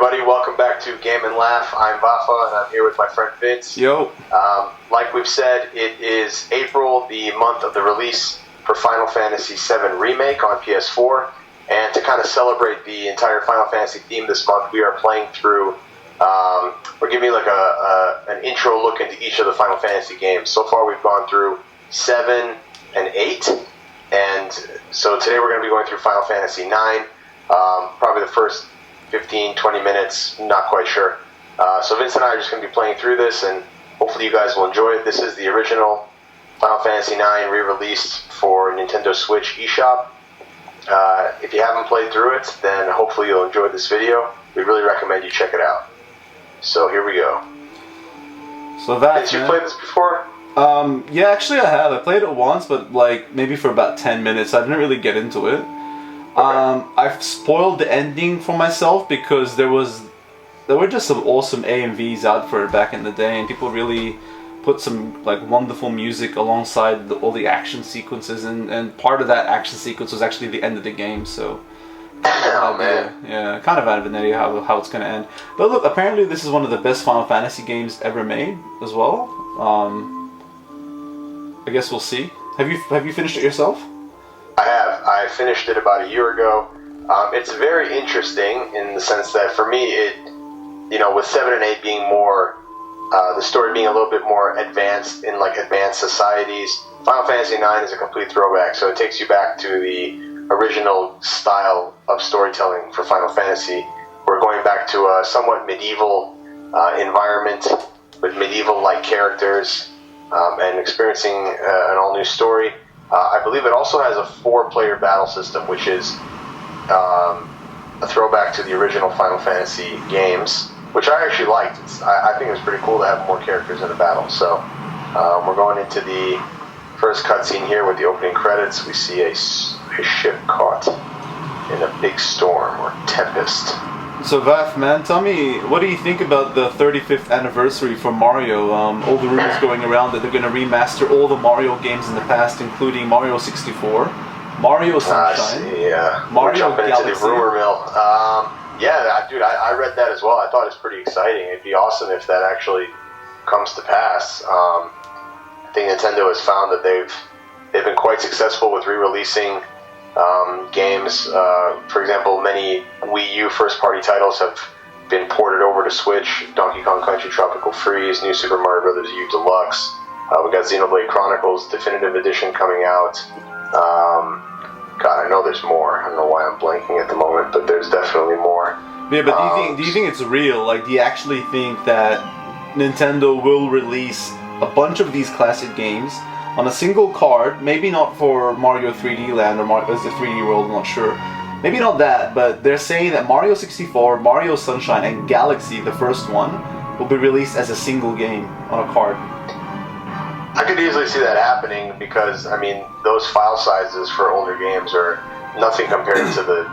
everybody, welcome back to Game and Laugh. I'm Vafa, and I'm here with my friend Vince. Yo. Like we've said, it is April, the month of the release for Final Fantasy VII Remake on PS4. And to kind of celebrate the entire Final Fantasy theme this month, we are playing through, we're giving like an intro look into each of the Final Fantasy games. So far we've gone through 7 and 8, and so today we're going to be going through Final Fantasy 9, probably the first 15, 20 minutes, not quite sure. So Vince and I are just going to be playing through this, and hopefully you guys will enjoy it. This is the original Final Fantasy 9 re-released for Nintendo Switch eShop. If you haven't played through it, then hopefully you'll enjoy this video. We really recommend you check it out. So here we go. So that, Vince, you played this before? Yeah, actually I have. I played it once, but like maybe for about 10 minutes. I didn't really get into it. Okay. I've spoiled the ending for myself because there were just some awesome AMVs out for it back in the day, and people really put some like wonderful music alongside all the action sequences, and part of that action sequence was actually the end of the game. So, oh man, yeah, kind of have an idea how it's gonna end. But look, apparently this is one of the best Final Fantasy games ever made as well. I guess we'll see. Have you finished it yourself? I have. I finished it about a year ago. It's very interesting in the sense that for me, with 7 and 8 being more, the story being a little bit more advanced in like advanced societies, Final Fantasy 9 is a complete throwback. So it takes you back to the original style of storytelling for Final Fantasy. We're going back to a somewhat medieval environment with medieval-like characters and experiencing an all-new story. I believe it also has a 4-player battle system, which is a throwback to the original Final Fantasy games, which I actually liked. I think it was pretty cool to have more characters in a battle. So we're going into the first cutscene here with the opening credits. We see a ship caught in a big storm or tempest. So Vaf, man, tell me, what do you think about the 35th anniversary for Mario? All the rumors going around that they're going to remaster all the Mario games in the past, including Mario 64, Mario Sunshine, Mario jumping Galaxy. Into the rumor mill. Dude, I read that as well. I thought it's pretty exciting. It'd be awesome if that actually comes to pass. I think Nintendo has found that they've been quite successful with re-releasing games. For example, many Wii U first-party titles have been ported over to Switch. Donkey Kong Country Tropical Freeze, New Super Mario Bros. U Deluxe. We got Xenoblade Chronicles Definitive Edition coming out. God, I know there's more. I don't know why I'm blanking at the moment, but there's definitely more. Yeah, but do you think it's real? Like, do you actually think that Nintendo will release a bunch of these classic games on a single card? Maybe not for Mario 3D Land or is it 3D World? I'm not sure. Maybe not that, but they're saying that Mario 64, Mario Sunshine, and Galaxy, the first one, will be released as a single game on a card. I could easily see that happening because, I mean, those file sizes for older games are nothing compared to the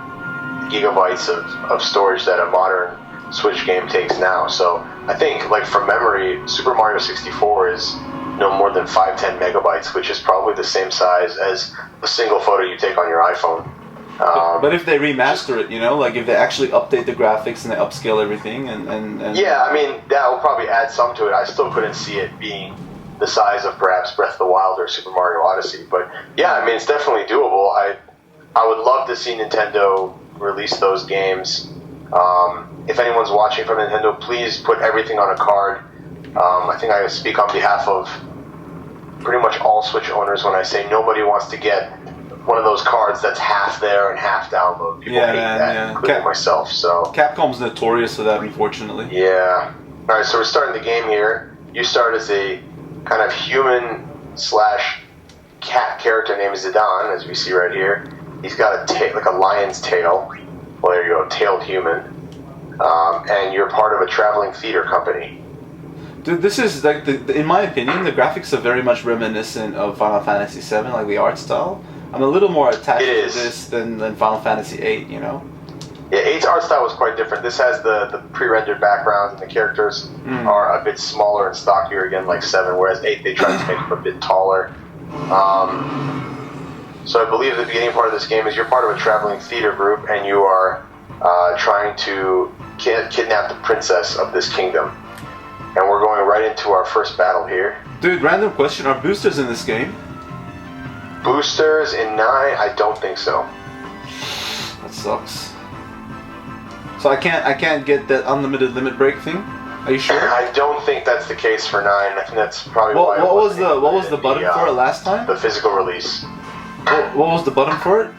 gigabytes of storage that a modern Switch game takes now. So I think, like, from memory, Super Mario 64 is no more than 5-10 megabytes, which is probably the same size as a single photo you take on your iPhone. But if they remaster it, like if they actually update the graphics and they upscale everything and yeah, I mean, that will probably add some to it. I still couldn't see it being the size of perhaps Breath of the Wild or Super Mario Odyssey. But yeah, I mean, it's definitely doable. I would love to see Nintendo release those games. If anyone's watching from Nintendo, please put everything on a card. I think I speak on behalf of pretty much all Switch owners when I say nobody wants to get one of those cards that's half there and half download. People hate that, including myself. So Capcom's notorious for that, unfortunately. Yeah. All right, so we're starting the game here. You start as a kind of human/cat character named Zidane, as we see right here. He's got like a lion's tail. Well, there you go, tailed human. And you're part of a traveling theater company. Dude, this is like, in my opinion, the graphics are very much reminiscent of Final Fantasy VII, like the art style. I'm a little more attached to this than Final Fantasy VIII, Yeah, 8's art style was quite different. This has the pre-rendered backgrounds, and the characters are a bit smaller and stockier again, like 7, whereas 8, they tried to make them a bit taller. So I believe the beginning part of this game is you're part of a traveling theater group, and you are trying to kidnap the princess of this kingdom. And we're going right into our first battle here. Dude, random question: are boosters in this game? Boosters in 9? I don't think so. That sucks. So I can't get that unlimited limit break thing. Are you sure? I don't think that's the case for 9. I think that's probably why. What was the button for it last time? The physical release. What was the button for it?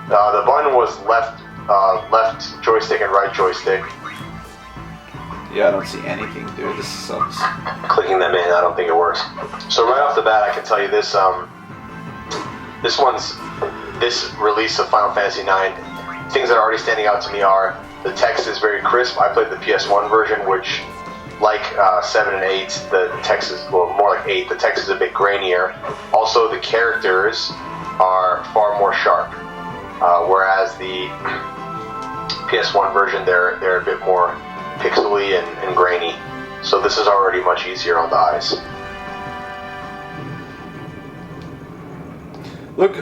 The button was left joystick and right joystick. Yeah, I don't see anything, dude. This sucks. Clicking them in, I don't think it works. So right off the bat, I can tell you this. This release of Final Fantasy IX. Things that are already standing out to me are the text is very crisp. I played the PS1 version, which, like 7 and 8, the text is, well, more like 8. The text is a bit grainier. Also, the characters are far more sharp, whereas the PS1 version, they're a bit more pixely and grainy. So this is already much easier on the eyes. Look,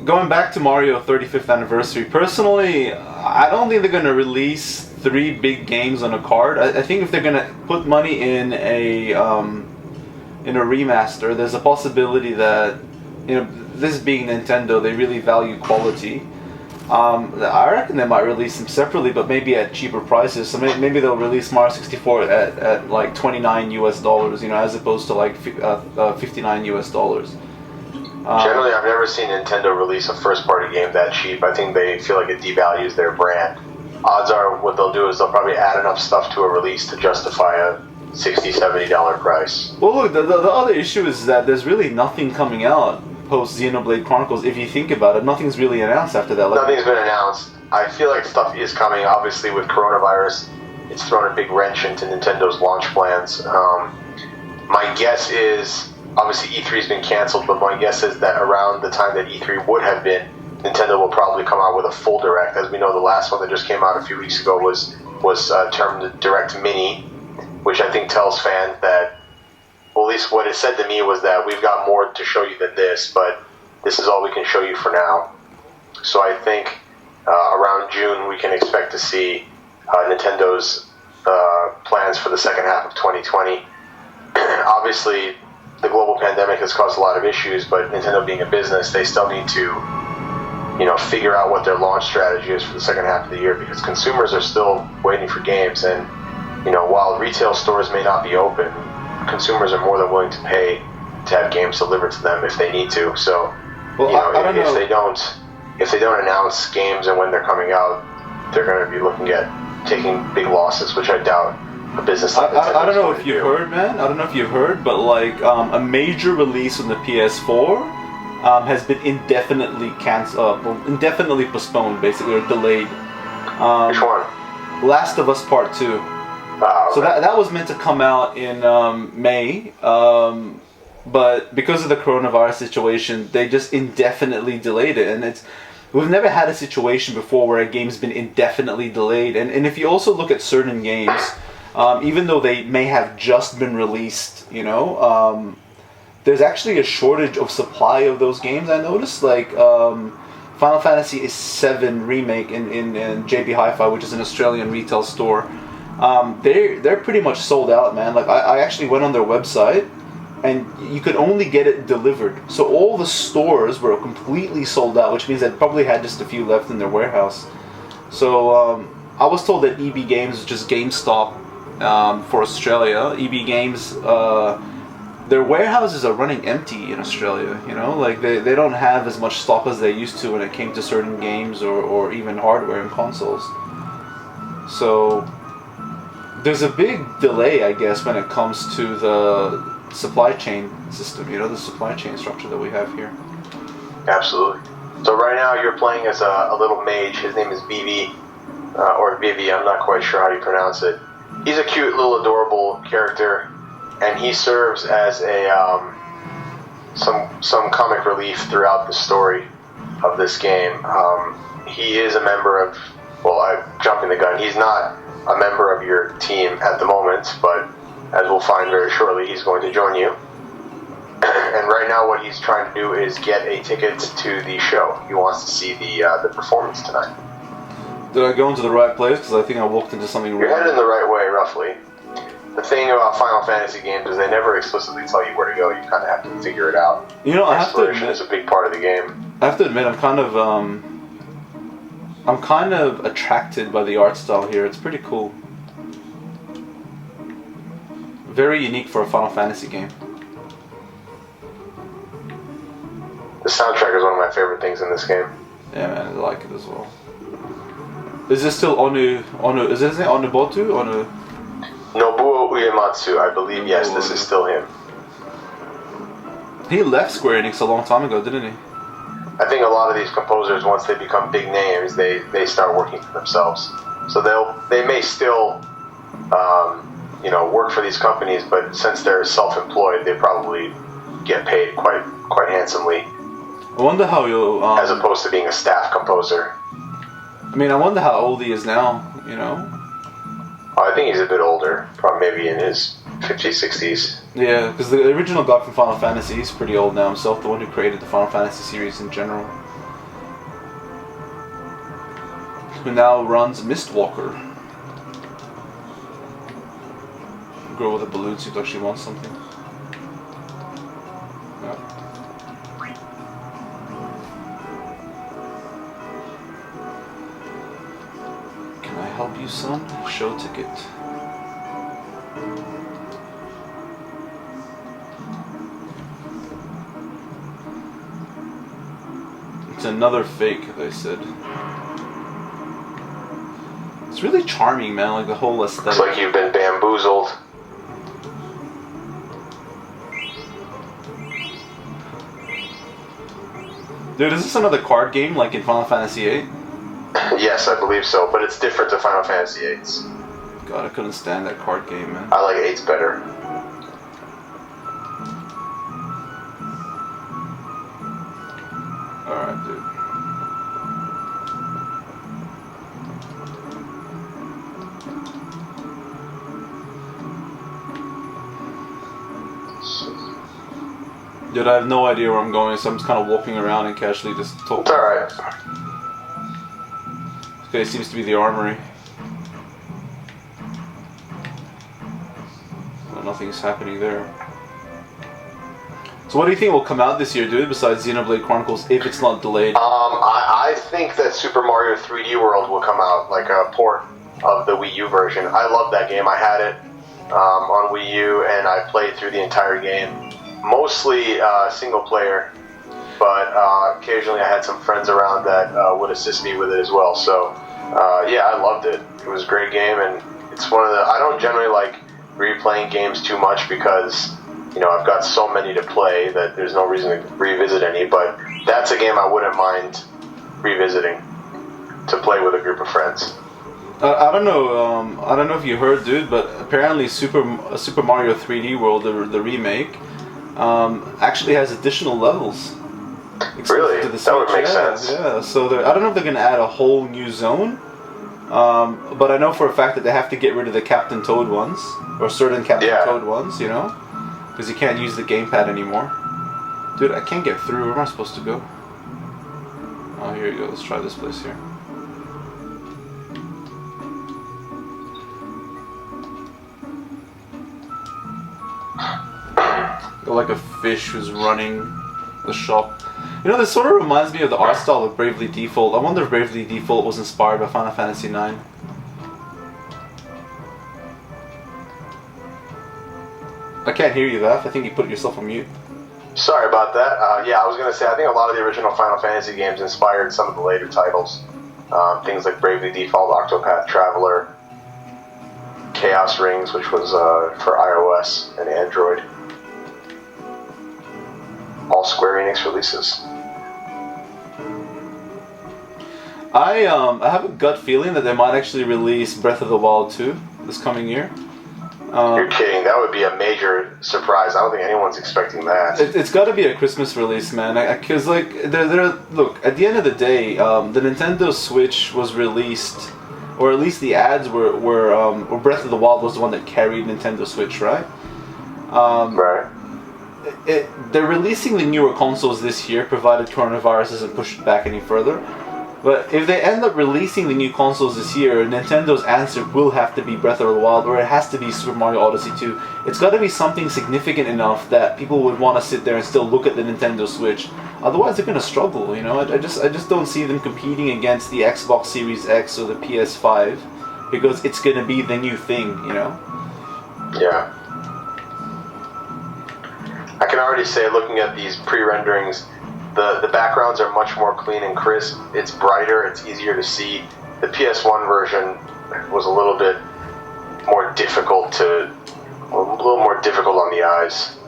going back to Mario 35th anniversary, personally, I don't think they're going to release 3 big games on a card. I think if they're going to put money in a remaster, there's a possibility that, this being Nintendo, they really value quality. I reckon they might release them separately, but maybe at cheaper prices. So maybe they'll release Mario 64 at like $29 US, as opposed to like $59 US. Generally, I've never seen Nintendo release a first-party game that cheap. I think they feel like it devalues their brand. Odds are what they'll do is they'll probably add enough stuff to a release to justify a $60, $70 price. Well, look, the other issue is that there's really nothing coming out post Xenoblade Chronicles. If you think about it, nothing's really announced after that. Nothing's been announced. I feel like stuff is coming. Obviously, with coronavirus, it's thrown a big wrench into Nintendo's launch plans. My guess is, obviously E3's been canceled, but my guess is that around the time that E3 would have been, Nintendo will probably come out with a full Direct. As we know, the last one that just came out a few weeks ago was termed Direct Mini, which I think tells fans that, well, at least what it said to me was that we've got more to show you than this, but this is all we can show you for now. So I think around June we can expect to see Nintendo's plans for the second half of 2020. Obviously, the global pandemic has caused a lot of issues, but Nintendo being a business, they still need to, figure out what their launch strategy is for the second half of the year, because consumers are still waiting for games, and while retail stores may not be open, consumers are more than willing to pay to have games delivered to them if they need to. So, if they don't announce games and when they're coming out, they're going to be looking at taking big losses, which I doubt a business like Nintendo. I don't know if you've heard, man. I don't know if you've heard, but like a major release on the PS4 has been indefinitely indefinitely postponed, basically, or delayed. Which one? Last of Us Part 2. Okay. So that was meant to come out in May, but because of the coronavirus situation, they just indefinitely delayed it, and we've never had a situation before where a game's been indefinitely delayed. And if you also look at certain games, even though they may have just been released, there's actually a shortage of supply of those games. I noticed, like Final Fantasy VII Remake in JB Hi-Fi, which is an Australian retail store. They're pretty much sold out, man. Like I actually went on their website, and you could only get it delivered. So all the stores were completely sold out, which means they probably had just a few left in their warehouse. So I was told that EB Games is just GameStop for Australia. EB Games, their warehouses are running empty in Australia. Like they don't have as much stock as they used to when it came to certain games or even hardware and consoles. So there's a big delay, I guess, when it comes to the supply chain system, the supply chain structure that we have here. Absolutely. So right now you're playing as a little mage. His name is Vivi, or Vivi, I'm not quite sure how you pronounce it. He's a cute little adorable character, and he serves as a some comic relief throughout the story of this game. He is a member of, well, I'm jumping the gun, he's not a member of your team at the moment, but as we'll find very shortly, he's going to join you. And right now what he's trying to do is get a ticket to the show. He wants to see the performance tonight. Did I go into the right place? Because I think I walked into something You're wrong. headed in the right way, roughly. The thing about Final Fantasy games is they never explicitly tell you where to go. You kind of have to figure it out. You know, I have to Exploration admit, is a big part of the game. I have to admit, I'm kind of attracted by the art style here. It's pretty cool. Very unique for a Final Fantasy game. The soundtrack is one of my favorite things in this game. Yeah, man, I like it as well. Is this still Onu? Is this Onubotu? Nobuo Uematsu, I believe. Yes, this is still him. He left Square Enix a long time ago, didn't he? I think a lot of these composers, once they become big names, they start working for themselves. So they may still, work for these companies, but since they're self-employed, they probably get paid quite handsomely. I wonder how you'll. As opposed to being a staff composer. I mean, I wonder how old he is now. You know. I think he's a bit older, probably maybe in his 50s, 60s. Yeah, because the original guy from Final Fantasy, he's pretty old now himself, the one who created the Final Fantasy series in general. Who now runs Mistwalker. The girl with the balloon seems like she wants something. Yeah. Can I help you, son? Show ticket. It's another fake, they said. It's really charming, man, like the whole aesthetic. Looks like you've been bamboozled. Dude, is this another card game like in Final Fantasy VIII? Yes, I believe so, but it's different to Final Fantasy VIII's. God, I couldn't stand that card game, man. I like 8's better. Alright, dude. Dude, I have no idea where I'm going, so I'm just kind of walking around and casually just talking. It's alright. Okay, it seems to be the armory. Well, nothing's happening there. So what do you think will come out this year, dude, besides Xenoblade Chronicles, if it's not delayed? I think that Super Mario 3D World will come out, like a port of the Wii U version. I love that game. I had it on Wii U, and I played through the entire game. Mostly single player, but occasionally I had some friends around that would assist me with it as well. So, yeah, I loved it. It was a great game, and it's one of the... I don't generally like replaying games too much because... I've got so many to play that there's no reason to revisit any, but that's a game I wouldn't mind revisiting to play with a group of friends. I don't know if you heard, dude, but apparently Super Mario 3D World, the remake, actually has additional levels. Really? To the That would Switch. make sense. Yeah, so I don't know if they're going to add a whole new zone, but I know for a fact that they have to get rid of the Captain Toad ones, or certain Captain Toad ones, because you can't use the gamepad anymore. Dude, I can't get through. Where am I supposed to go? Oh, here you go. Let's try this place here. You're like a fish who's running the shop. This sort of reminds me of the art style of Bravely Default. I wonder if Bravely Default was inspired by Final Fantasy IX. I can't hear you, Vaf. I think you put yourself on mute. Sorry about that. Yeah, I was going to say, I think a lot of the original Final Fantasy games inspired some of the later titles. Things like Bravely Default, Octopath Traveler, Chaos Rings, which was for iOS and Android. All Square Enix releases. I have a gut feeling that they might actually release Breath of the Wild 2 this coming year. You're kidding. That would be a major surprise. I don't think anyone's expecting that. It's got to be a Christmas release, man. Because, look, at the end of the day, the Nintendo Switch was released, or at least the ads were Breath of the Wild was the one that carried Nintendo Switch, right? Right. They're releasing the newer consoles this year, provided coronavirus doesn't push it back any further. But if they end up releasing the new consoles this year, Nintendo's answer will have to be Breath of the Wild, or it has to be Super Mario Odyssey 2. It's got to be something significant enough that people would want to sit there and still look at the Nintendo Switch. Otherwise, they're going to struggle. You know, I just don't see them competing against the Xbox Series X or the PS5 because it's going to be the new thing. You know. Yeah. I can already say, looking at these pre-renderings, the backgrounds are much more clean and crisp. It's brighter. It's easier to see. The PS1 version was a little bit more difficult on the eyes.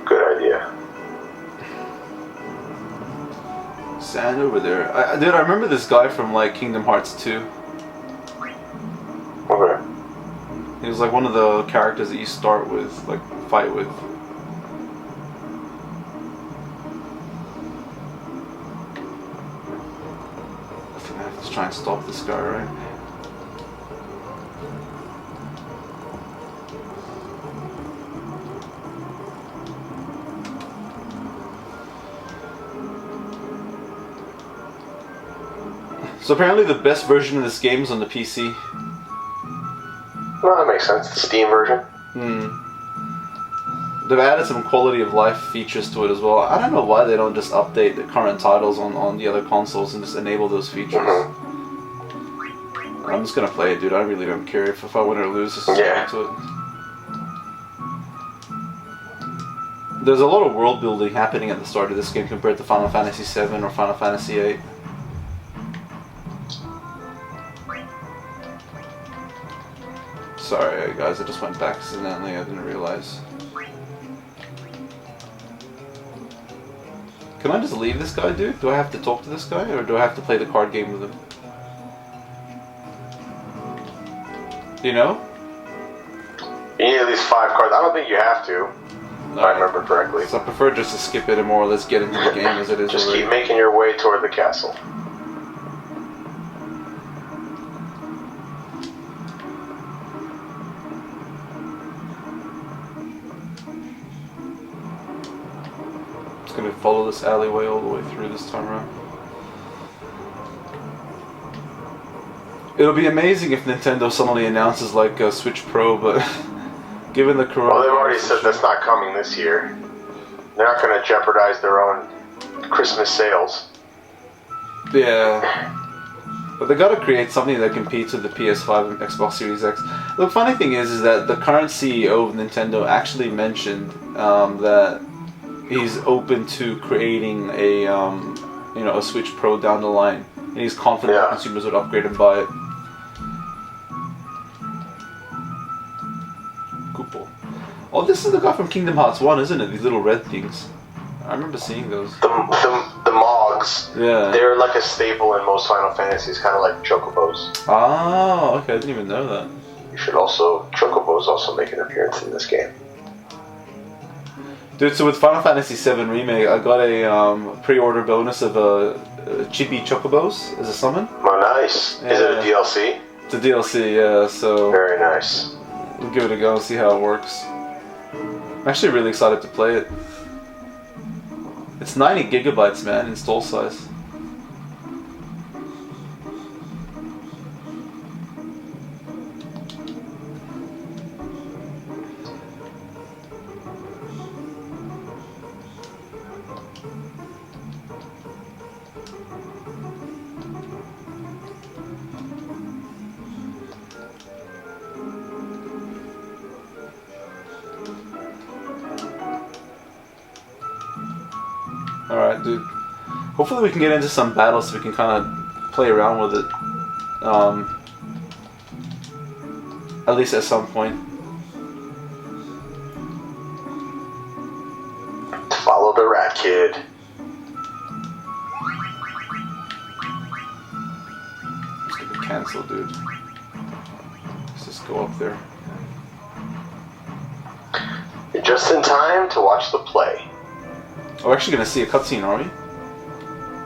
Good idea. Sand over there. Dude, I remember this guy from like Kingdom Hearts 2. Okay. He was like one of the characters that you start with, like fight with. I think I have to try and stop this guy, right? So apparently the best version of this game is on the PC. Well, that makes sense. The Steam version. They've added some quality of life features to it as well. I don't know why they don't just update the current titles on the other consoles and just enable those features. Mm-hmm. I'm just gonna play it, dude. I really don't care if I win or lose. Just get into it. There's a lot of world building happening at the start of this game compared to Final Fantasy VII or Final Fantasy VIII. Sorry guys, I just went back accidentally, I didn't realize. Can I just leave this guy, dude? Do I have to talk to this guy, or do I have to play the card game with him? Do you know? You need at least 5 cards. I don't think you have to, if I remember correctly. So I prefer just to skip it and more or less get into the game as it is. Just already. keep making your way toward the castle. Gonna follow this alleyway all the way through this time around. It'll be amazing if Nintendo suddenly announces like a Switch Pro, but given the coronavirus... Well, they've already said that's not coming this year. They're not going to jeopardize their own Christmas sales. Yeah. But they gotta create something that competes with the PS5 and Xbox Series X. The funny thing is that the current CEO of Nintendo actually mentioned that he's open to creating a a Switch Pro down the line, and he's confident that consumers would upgrade and buy it. Koopo. Oh, this is the guy from Kingdom Hearts 1, isn't it? These little red things. I remember seeing those. The Mogs. Yeah. They're like a staple in most Final Fantasies, kind of like Chocobos. Oh, okay. I didn't even know that. Chocobos also make an appearance in this game. Dude, so with Final Fantasy VII Remake, I got a pre-order bonus of Chibi Chocobos as a summon. Oh, nice. Yeah. Is it a DLC? It's a DLC, yeah, so... Very nice. We'll give it a go and see how it works. I'm actually really excited to play it. It's 90 gigabytes, man, install size. Alright, dude. Hopefully we can get into some battles so we can kind of play around with it. At least at some point. Follow the rat kid. It's gonna be cancelled, dude. Let's just go up there. You're just in time to watch the play. Oh, we're actually gonna see a cutscene, are we?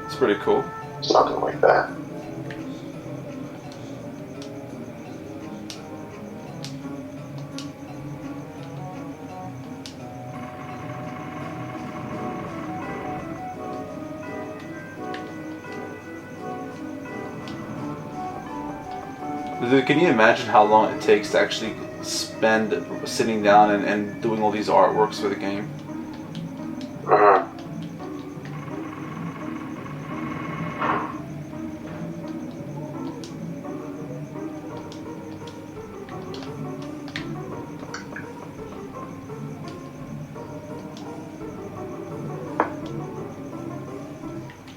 It's pretty cool. Something like that. Dude, can you imagine how long it takes to actually spend sitting down and doing all these artworks for the game? Mm-hmm.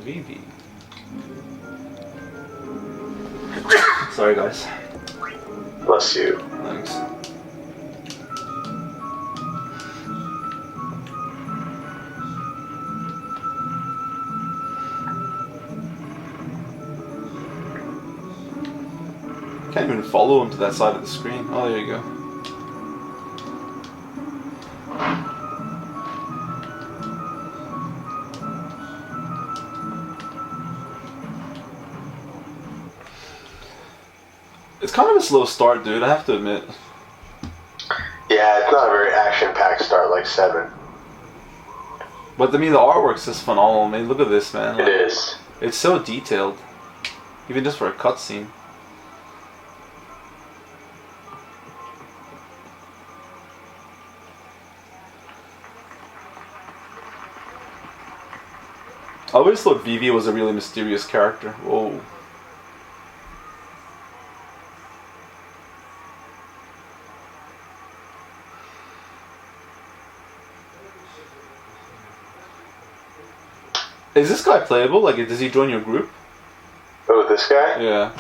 VV. Sorry, guys. Bless you. Thanks. Can't even follow him to that side of the screen. Oh, there you go. It's kind of a slow start, dude, I have to admit. Yeah, it's not a very action-packed start like 7. But I mean, the artwork's just phenomenal. I mean, look at this, man. It is. It's so detailed. Even just for a cutscene. I always thought Vivi was a really mysterious character. Whoa. Is this guy playable? Like, does he join your group? Oh, this guy? Yeah.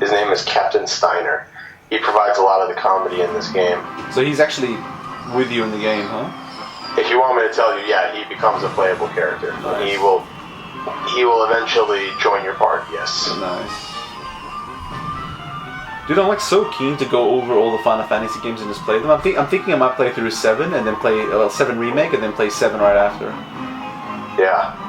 His name is Captain Steiner. He provides a lot of the comedy in this game. So he's actually with you in the game, huh? If you want me to tell you, yeah, he becomes a playable character. Nice. He will eventually join your party, yes. Nice. Dude, I'm like so keen to go over all the Final Fantasy games and just play them. I'm thinking I might play through 7 and then play 7 Remake and then play 7 right after. Yeah.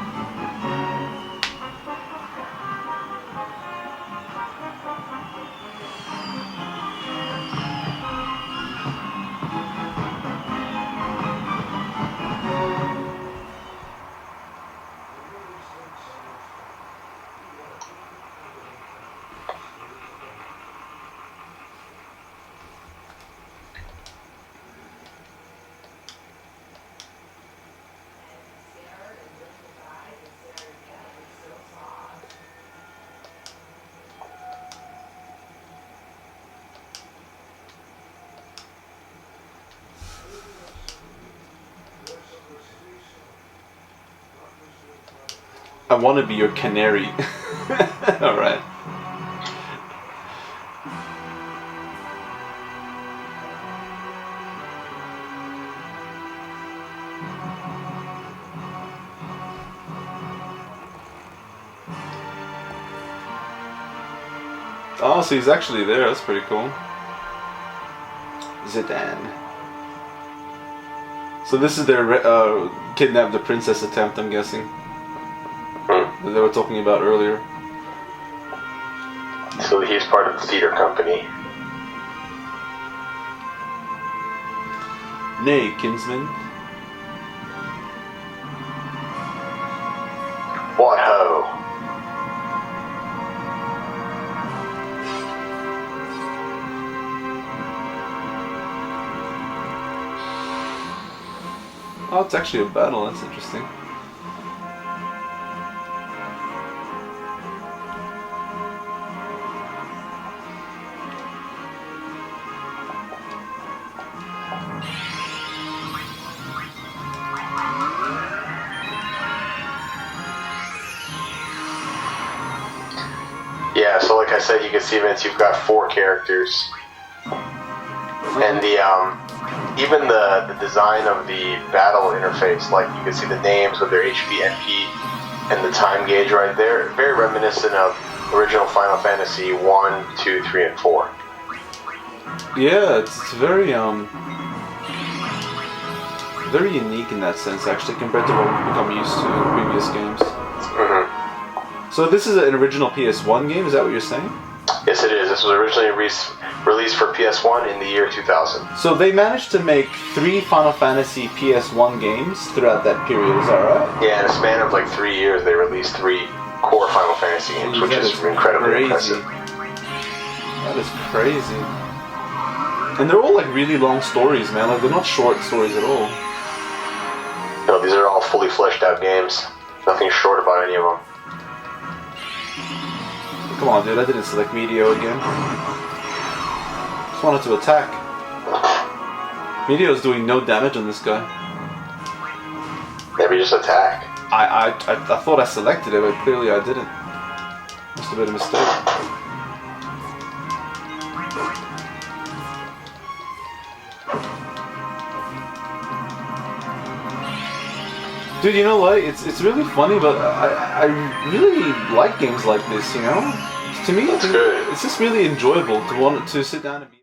I want to be your canary. Alright. Oh, so he's actually there. That's pretty cool. Zidane. So this is their kidnap the princess attempt, I'm guessing. That they were talking about earlier. So he's part of the theater company. Nay, kinsman. What ho? Oh, it's actually a battle. That's interesting. Yeah, so like I said, you can see, Vince, you've got 4 characters. And the even the design of the battle interface, like you can see the names with their HP, MP, and the time gauge right there, very reminiscent of original Final Fantasy 1, 2, 3, and 4. Yeah, it's very very unique in that sense, actually, compared to what we've become used to in previous games. Mm-hmm. So this is an original PS1 game, is that what you're saying? Yes, it is. This was originally released for PS1 in the year 2000. So they managed to make 3 Final Fantasy PS1 games throughout that period, is that right? Yeah, in a span of like 3 years, they released 3 core Final Fantasy games, which is incredibly impressive. That is crazy. And they're all like really long stories, man. Like they're not short stories at all. No, these are all fully fleshed out games. Nothing short about any of them. Come on, dude. I didn't select Medio again. Just wanted to attack. Medio is doing no damage on this guy. Maybe just attack. I thought I selected it, but clearly I didn't. Must have been a mistake. Dude, you know what? It's really funny, but I really like games like this. You know, to me, it's just really enjoyable to want to sit down and be.